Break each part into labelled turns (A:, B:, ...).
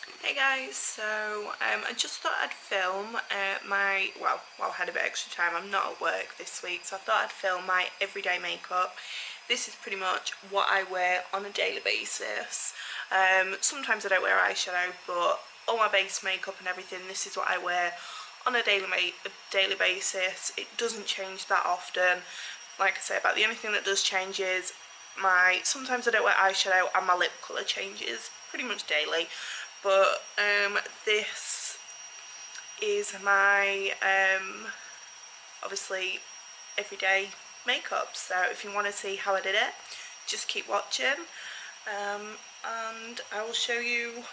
A: Hey guys, so I just thought I'd film well, I had a bit extra time. I'm not at work this week, so I thought I'd film my everyday makeup. This is pretty much what I wear on a daily basis. Sometimes I don't wear eyeshadow, but all my base makeup and everything, this is what I wear on a daily basis. It doesn't change that often. Like I say, about the only thing that does change is sometimes I don't wear eyeshadow and my lip colour changes pretty much daily. But this is my obviously everyday makeup, so if you want to see how I did it, just keep watching, and I will show you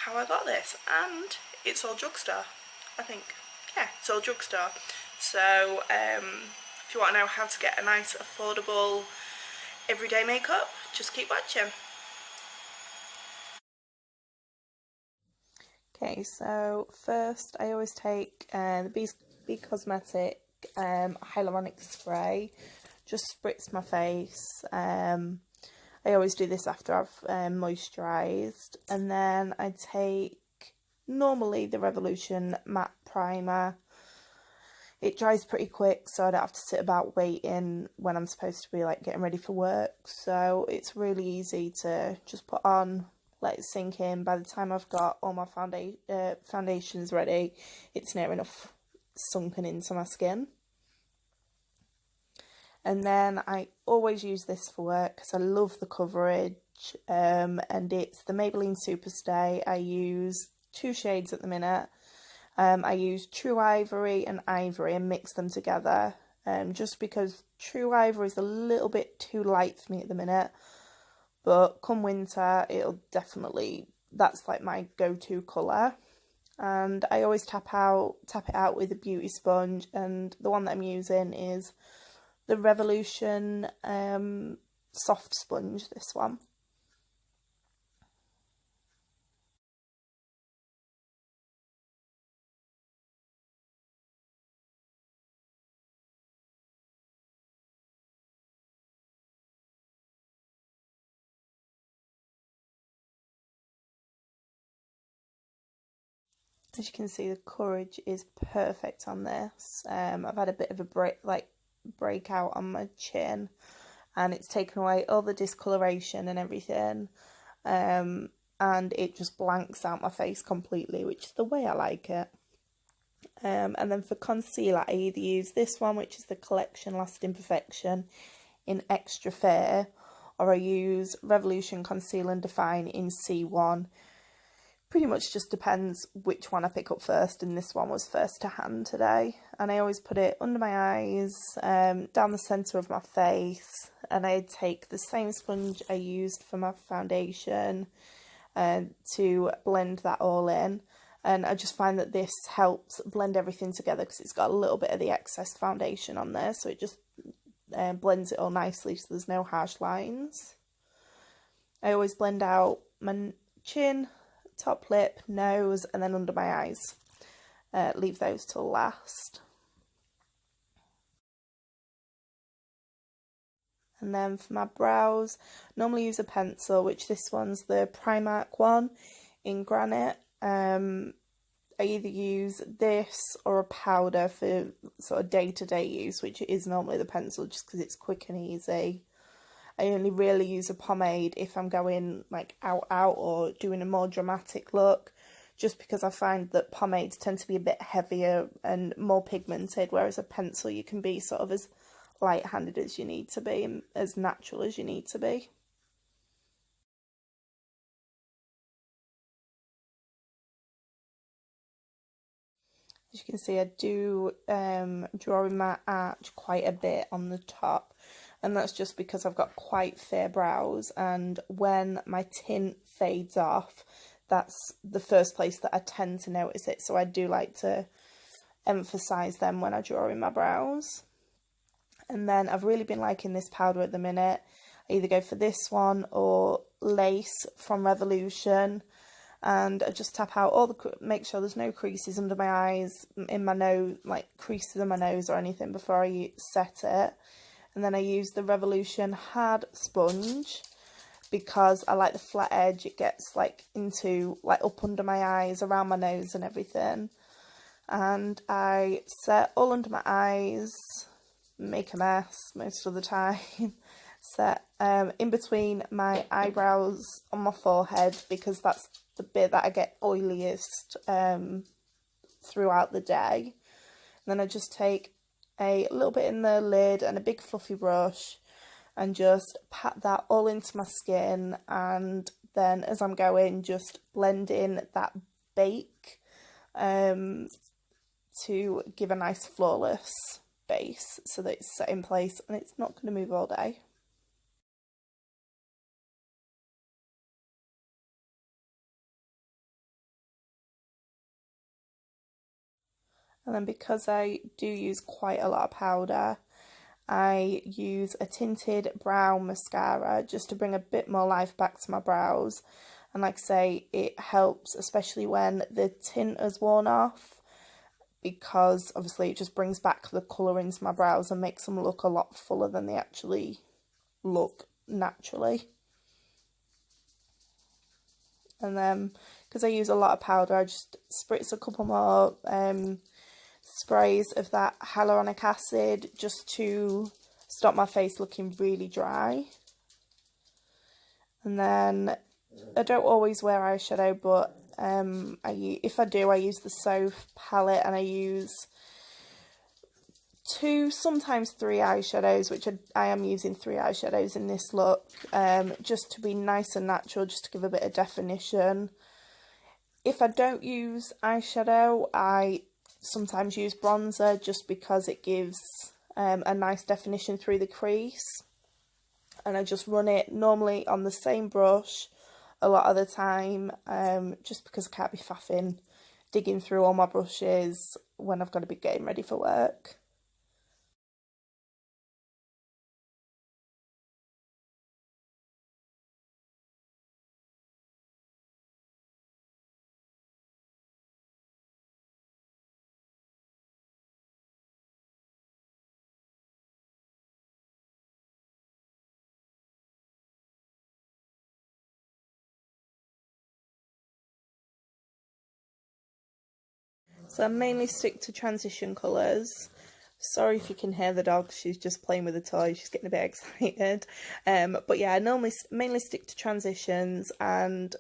A: how I got this. And it's all drugstore, I think. Yeah, it's all drugstore. So if you want to know how to get a nice affordable everyday makeup, just keep watching. Okay, so first I always take the B Cosmetic Hyaluronic spray, just spritz my face. I always do this after I've moisturised, and then I take normally the Revolution matte primer. It dries pretty quick, so I don't have to sit about waiting when I'm supposed to be like getting ready for work, so it's really easy to just put on, let it sink in. By the time I've got all my foundations ready, it's near enough sunken into my skin. And then I always use this for work because I love the coverage, and it's the Maybelline Superstay. I use 2 shades at the minute. I use True Ivory and Ivory and mix them together, just because True Ivory is a little bit too light for me at the minute. But come winter, that's like my go-to colour. And I always tap it out with a beauty sponge, and the one that I'm using is the Revolution soft sponge, this one. As you can see, the coverage is perfect on this. I've had a bit of a breakout on my chin, and it's taken away all the discoloration and everything, and it just blanks out my face completely, which is the way I like it. And then for concealer, I either use this one, which is the Collection Lasting Perfection in Extra Fair, or I use Revolution Conceal and Define in C1. Pretty much just depends which one I pick up first, and this one was first to hand today. And I always put it under my eyes, down the centre of my face, and I take the same sponge I used for my foundation to blend that all in. And I just find that this helps blend everything together because it's got a little bit of the excess foundation on there, so it just blends it all nicely so there's no harsh lines. I always blend out my chin, top lip, nose, and then under my eyes. Leave those till last. And then for my brows, normally use a pencil, which this one's the Primark one in Granite. I either use this or a powder for sort of day-to-day use, which is normally the pencil just because it's quick and easy. I only really use a pomade if I'm going like out or doing a more dramatic look, just because I find that pomades tend to be a bit heavier and more pigmented, whereas a pencil you can be sort of as light-handed as you need to be and as natural as you need to be. As you can see, I do draw in my arch quite a bit on the top, and that's just because I've got quite fair brows, and when my tint fades off, that's the first place that I tend to notice it, so I do like to emphasise them when I draw in my brows. And then I've really been liking this powder at the minute. I either go for this one or Lace from Revolution, and I just tap out all make sure there's no creases under my eyes, in my nose, like creases in my nose or anything before I set it. And then I use the Revolution hard sponge, because I like the flat edge. It gets like into like up under my eyes, around my nose and everything. And I set all under my eyes, make a mess most of the time. Set in between my eyebrows on my forehead, because that's the bit that I get oiliest throughout the day. And then I just take a little bit in the lid and a big fluffy brush and just pat that all into my skin, and then as I'm going just blend in that bake to give a nice flawless base so that it's set in place and it's not going to move all day. And then because I do use quite a lot of powder, I use a tinted brown mascara just to bring a bit more life back to my brows. And like I say, it helps especially when the tint has worn off, because obviously it just brings back the colour into my brows and makes them look a lot fuller than they actually look naturally. And then because I use a lot of powder, I just spritz a couple more sprays of that hyaluronic acid just to stop my face looking really dry. And then I don't always wear eyeshadow, but if I do, I use the Soph palette, and I use 2, sometimes 3 eyeshadows, which I am using 3 eyeshadows in this look, just to be nice and natural, just to give a bit of definition. If I don't use eyeshadow, I sometimes use bronzer just because it gives a nice definition through the crease. And I just run it normally on the same brush a lot of the time, just because I can't be faffing digging through all my brushes when I've got to be getting ready for work. So I mainly stick to transition colours. Sorry if you can hear the dog, she's just playing with a toy, she's getting a bit excited. But yeah, I mainly stick to transitions, and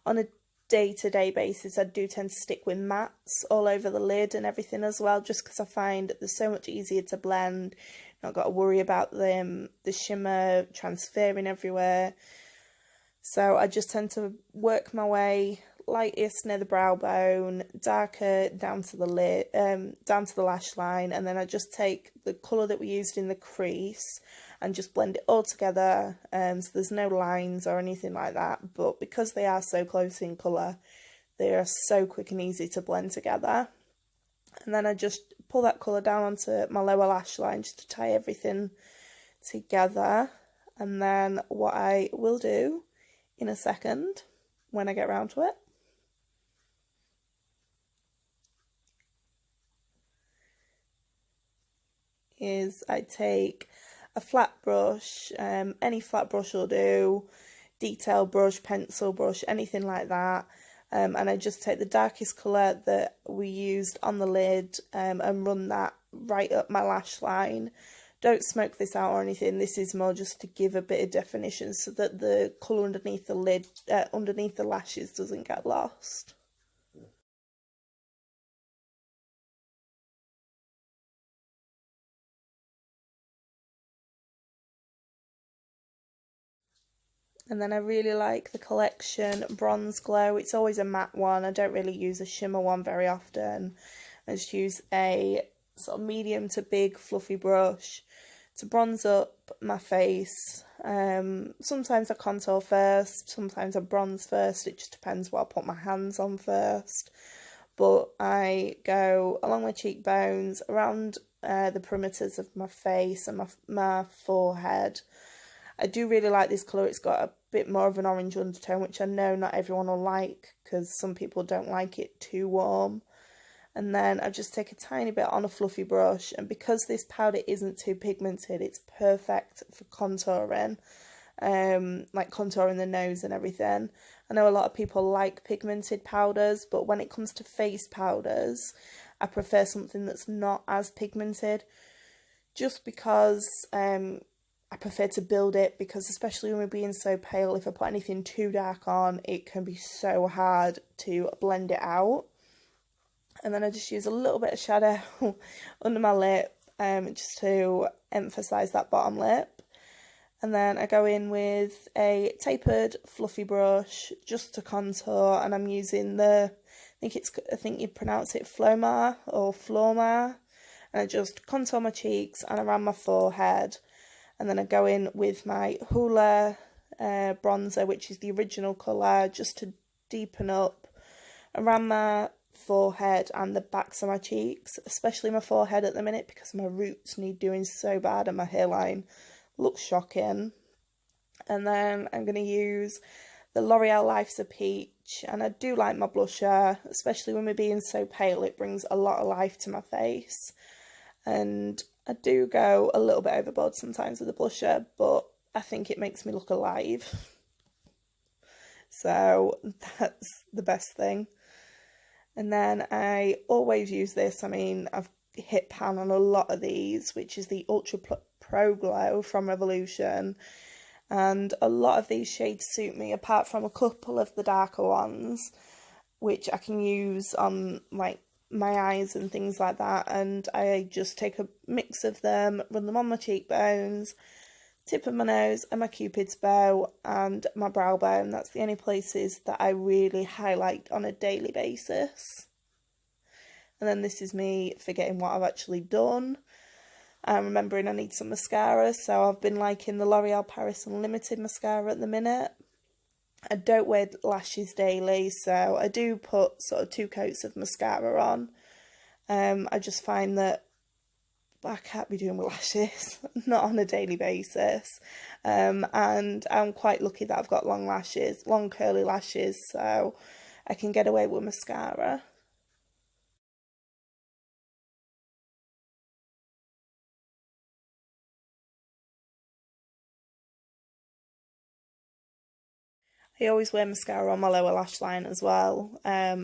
A: on a day-to-day basis I do tend to stick with mattes all over the lid and everything as well, just because I find they're so much easier to blend. Not got to worry about them, the shimmer transferring everywhere. So I just tend to work my way lightest near the brow bone, darker down to the lid, down to the lash line, and then I just take the colour that we used in the crease and just blend it all together. So there's no lines or anything like that, but because they are so close in colour, they are so quick and easy to blend together. And then I just pull that colour down onto my lower lash line just to tie everything together. And then what I will do in a second, when I get round to it, is I take a flat brush, any flat brush will do, detail brush, pencil brush, anything like that, and I just take the darkest colour that we used on the lid and run that right up my lash line. Don't smoke this out or anything, this is more just to give a bit of definition so that the colour underneath the lid, underneath the lashes doesn't get lost. And then I really like the collection Bronze Glow. It's always a matte one. I don't really use a shimmer one very often. I just use a sort of medium to big fluffy brush to bronze up my face. Sometimes I contour first, sometimes I bronze first. It just depends what I put my hands on first. But I go along my cheekbones, around the perimeters of my face and my forehead. I do really like this colour. It's got a bit more of an orange undertone, which I know not everyone will like because some people don't like it too warm. And then I just take a tiny bit on a fluffy brush, and because this powder isn't too pigmented, it's perfect for contouring. like contouring the nose and everything. I know a lot of people like pigmented powders, but when it comes to face powders, I prefer something that's not as pigmented, just because I prefer to build it, because especially when we're being so pale, if I put anything too dark on, it can be so hard to blend it out. And then I just use a little bit of shadow under my lip, just to emphasise that bottom lip. And then I go in with a tapered fluffy brush just to contour, and I'm using the, I think you pronounce it Flomar or Flomar, and I just contour my cheeks and around my forehead. And then I go in with my Hoola bronzer, which is the original colour, just to deepen up around my forehead and the backs of my cheeks, especially my forehead at the minute, because my roots need doing so bad and my hairline looks shocking. And then I'm going to use the L'Oreal Life's a Peach, and I do like my blusher, especially when we're being so pale, it brings a lot of life to my face. And I do go a little bit overboard sometimes with the blusher, but I think it makes me look alive. So that's the best thing. And then I always use this, I mean, I've hit pan on a lot of these, which is the Ultra Pro Glow from Revolution. And a lot of these shades suit me, apart from a couple of the darker ones, which I can use on like my eyes and things like that. And I just take a mix of them, run them on my cheekbones, tip of my nose, and my cupid's bow and my brow bone. That's the only places that I really highlight on a daily basis. And then this is me forgetting what I've actually done. I'm remembering I need some mascara, so I've been liking the L'Oreal Paris Unlimited mascara at the minute. I don't wear lashes daily, so I do put sort of 2 coats of mascara on. I just find that I can't be doing with lashes, not on a daily basis. And I'm quite lucky that I've got long lashes, long curly lashes, so I can get away with mascara. I always wear mascara on my lower lash line as well. I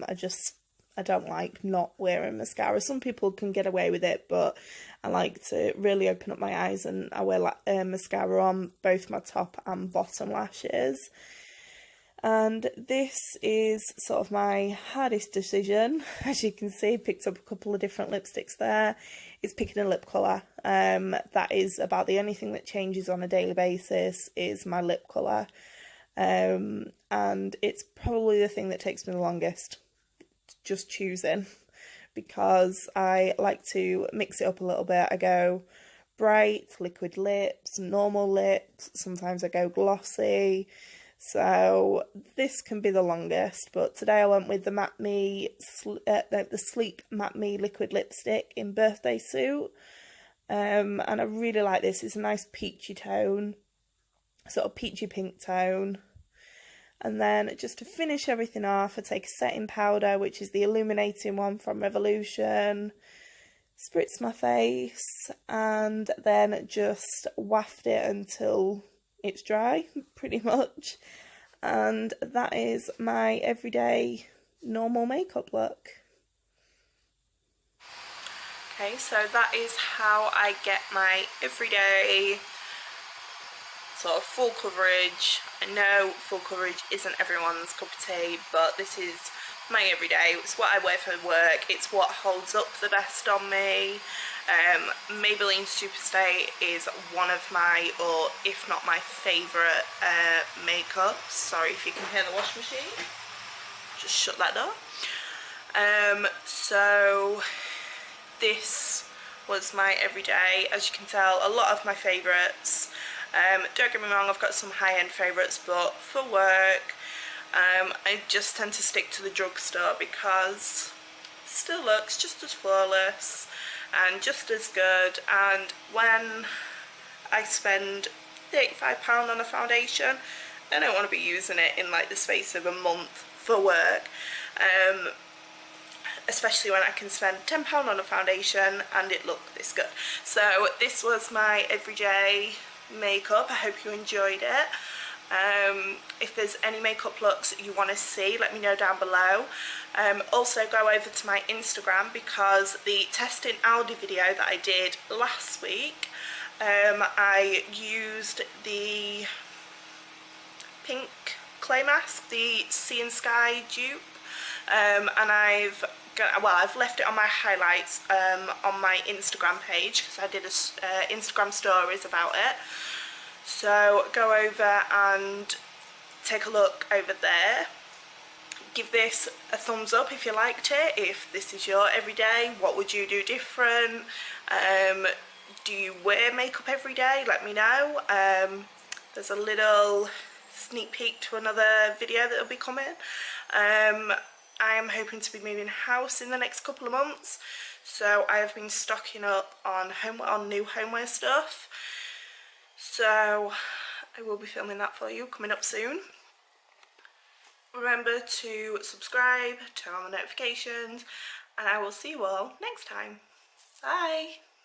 A: don't like not wearing mascara. Some people can get away with it, but I like to really open up my eyes, and I wear mascara on both my top and bottom lashes. And this is sort of my hardest decision. As you can see, picked up a couple of different lipsticks there. It's picking a lip colour. That is about the only thing that changes on a daily basis, is my lip colour. And it's probably the thing that takes me the longest, just choosing, because I like to mix it up a little bit. I go bright, liquid lips, normal lips, sometimes I go glossy, so this can be the longest. But today I went with the Matte Me, the Sleep Matte Me liquid lipstick in Birthday Suit, and I really like this. It's a nice peachy tone, sort of peachy pink tone. And then just to finish everything off, I take a setting powder, which is the illuminating one from Revolution, spritz my face, and then just waft it until it's dry, pretty much. And that is my everyday normal makeup look. Okay, so that is how I get my everyday sort of full coverage. I know full coverage isn't everyone's cup of tea, but this is my everyday. It's what I wear for work. It's what holds up the best on me. Maybelline Superstay is one of my, or if not my favourite makeups. Sorry if you can hear the washing machine. Just shut that door. So this was my everyday. As you can tell, a lot of my favourites. Don't get me wrong, I've got some high-end favourites, but for work, I just tend to stick to the drugstore because it still looks just as flawless and just as good. And when I spend £85 on a foundation, I don't want to be using it in like the space of a month for work. Especially when I can spend £10 on a foundation and it look this good. So this was my everyday makeup. I hope you enjoyed it. If there's any makeup looks you want to see, let me know down below. Also go over to my Instagram, because the testing Aldi video that I did last week, I used the pink clay mask, the Sea and Sky dupe, and I've left it on my highlights on my Instagram page, because I did a Instagram stories about it. So go over and take a look over there. Give this a thumbs up if you liked it. If this is your everyday, what would you do different? Do you wear makeup every day? Let me know. There's a little sneak peek to another video that will be coming. I am hoping to be moving house in the next couple of months, so I have been stocking up on new homeware stuff. So I will be filming that for you coming up soon. Remember to subscribe, turn on the notifications, and I will see you all next time. Bye!